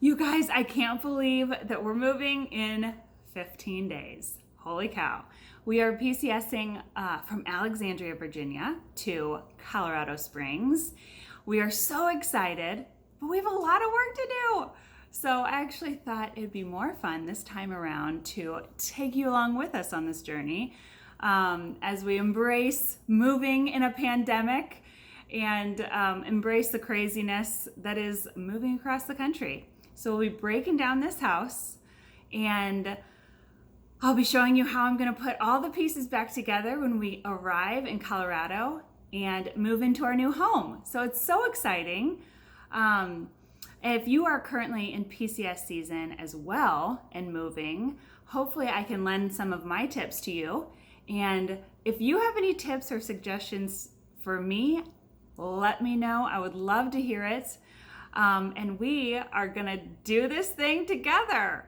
You guys, I can't believe that we're moving in 15 days. Holy cow. We are PCSing from Alexandria, Virginia to Colorado Springs. We are so excited, but we have a lot of work to do. So I actually thought it'd be more fun this time around to take you along with us on this journey as we embrace moving in a pandemic and embrace the craziness that is moving across the country. So we'll be breaking down this house, and I'll be showing you how I'm going to put all the pieces back together when we arrive in Colorado and move into our new home. So it's so exciting. If you are currently in PCS season as well and moving, hopefully I can lend some of my tips to you. And if you have any tips or suggestions for me, let me know. I would love to hear it. And we are gonna do this thing together.